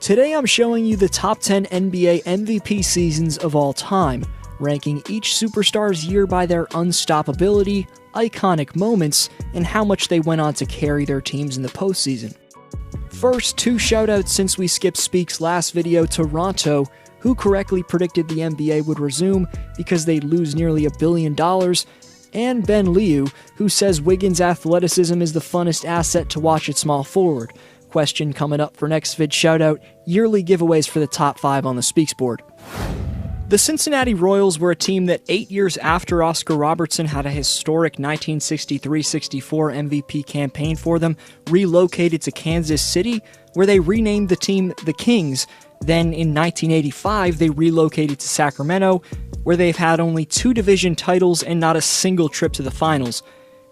Today I'm showing you the top 10 NBA MVP seasons of all time, ranking each superstar's year by their unstoppability, iconic moments, and how much they went on to carry their teams in the postseason. First, two shoutouts since we skipped Speak's last video: Toronto, who correctly predicted the NBA would resume because they'd lose nearly $1 billion, and Ben Liu, who says Wiggins' athleticism is the funnest asset to watch at small forward. Question coming up for next vid shoutout: yearly giveaways for the top 5 on the Speaks board. The Cincinnati Royals were a team that 8 years after Oscar Robertson had a historic 1963-64 MVP campaign for them, relocated to Kansas City, where they renamed the team the Kings. Then in 1985, they relocated to Sacramento, where they've had only 2 division titles and not a single trip to the finals.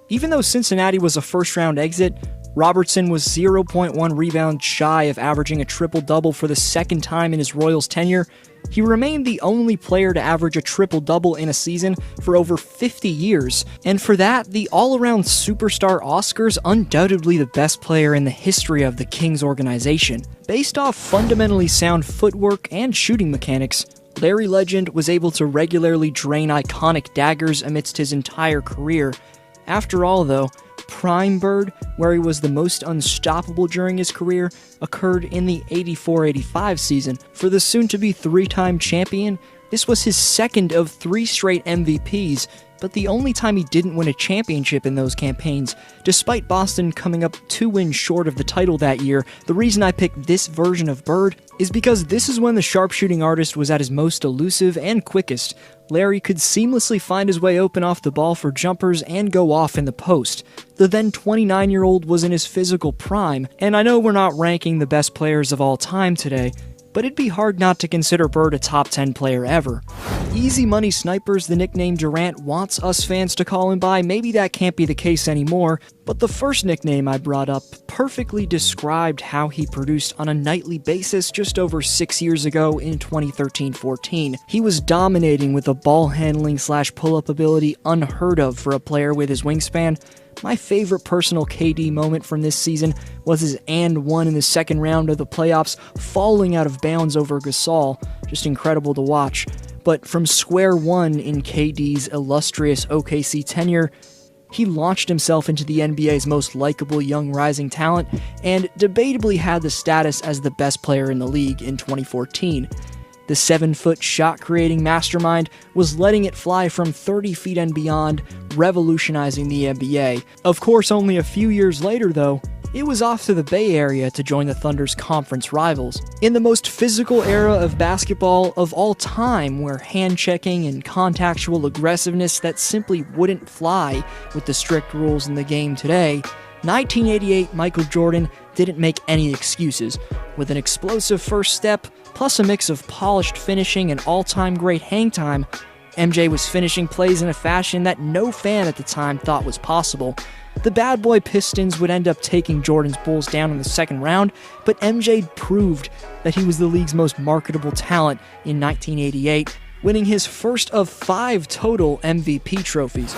Even though Cincinnati was a first-round exit, Robertson was 0.1 rebounds shy of averaging a triple-double for the second time in his Royals tenure. He remained the only player to average a triple-double in a season for over 50 years, and for that, the all-around superstar Oscar's undoubtedly the best player in the history of the Kings organization. Based off fundamentally sound footwork and shooting mechanics, Larry Legend was able to regularly drain iconic daggers amidst his entire career. After all, though, Prime Bird, where he was the most unstoppable during his career, occurred in the 84-85 season. For the soon-to-be 3-time champion, this was his second of 3 straight MVPs, but the only time he didn't win a championship in those campaigns. Despite Boston coming up 2 wins short of the title that year, the reason I picked this version of Bird is because this is when the sharpshooting artist was at his most elusive and quickest. Larry could seamlessly find his way open off the ball for jumpers and go off in the post. The then 29-year-old was in his physical prime, and I know we're not ranking the best players of all time today, but it'd be hard not to consider Bird a top 10 player ever. Easy Money Snipers, the nickname Durant wants us fans to call him by, maybe that can't be the case anymore, but the first nickname I brought up perfectly described how he produced on a nightly basis just over 6 years ago in 2013-14. He was dominating with a ball handling / pull-up ability unheard of for a player with his wingspan. My favorite personal KD moment from this season was his and one in the second round of the playoffs, falling out of bounds over Gasol. Just incredible to watch. But from square one in KD's illustrious OKC tenure, he launched himself into the NBA's most likable young rising talent, and debatably had the status as the best player in the league in 2014. The 7-foot shot-creating mastermind was letting it fly from 30 feet and beyond, revolutionizing the NBA. Of course, only a few years later, though, it was off to the Bay Area to join the Thunder's conference rivals. In the most physical era of basketball of all time, where hand-checking and contactual aggressiveness that simply wouldn't fly with the strict rules in the game today, 1988 Michael Jordan didn't make any excuses. With an explosive first step, plus a mix of polished finishing and all-time great hang time, MJ was finishing plays in a fashion that no fan at the time thought was possible. The bad boy Pistons would end up taking Jordan's Bulls down in the second round, but MJ proved that he was the league's most marketable talent in 1988, winning his first of 5 total MVP trophies.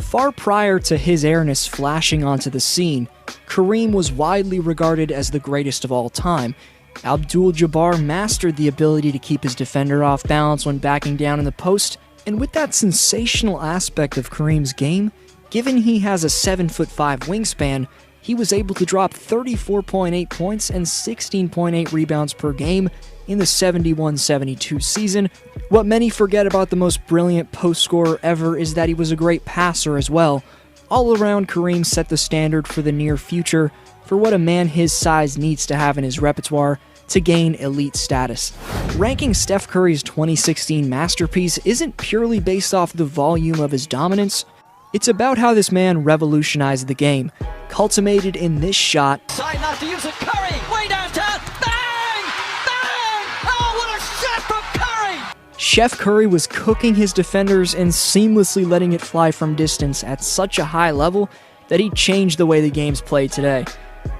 Far prior to his airness flashing onto the scene, Kareem was widely regarded as the greatest of all time. Abdul-Jabbar mastered the ability to keep his defender off balance when backing down in the post, and with that sensational aspect of Kareem's game, given he has a 7'5" wingspan, he was able to drop 34.8 points and 16.8 rebounds per game in the 71-72 season. What many forget about the most brilliant post scorer ever is that he was a great passer as well. All around, Kareem set the standard for the near future for what a man his size needs to have in his repertoire to gain elite status. Ranking Steph Curry's 2016 masterpiece isn't purely based off the volume of his dominance. It's about how this man revolutionized the game, culminated in this shot. Side not to use it, Curry, way downtown, bang! Bang! Oh, what a shot from Curry! Chef Curry was cooking his defenders and seamlessly letting it fly from distance at such a high level that he changed the way the game's played today.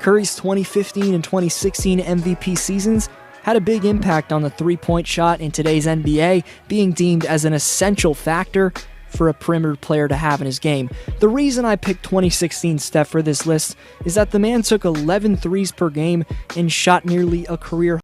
Curry's 2015 and 2016 MVP seasons had a big impact on the three-point shot in today's NBA, being deemed as an essential factor for a perimeter player to have in his game. The reason I picked 2016 Steph for this list is that the man took 11 threes per game and shot nearly a career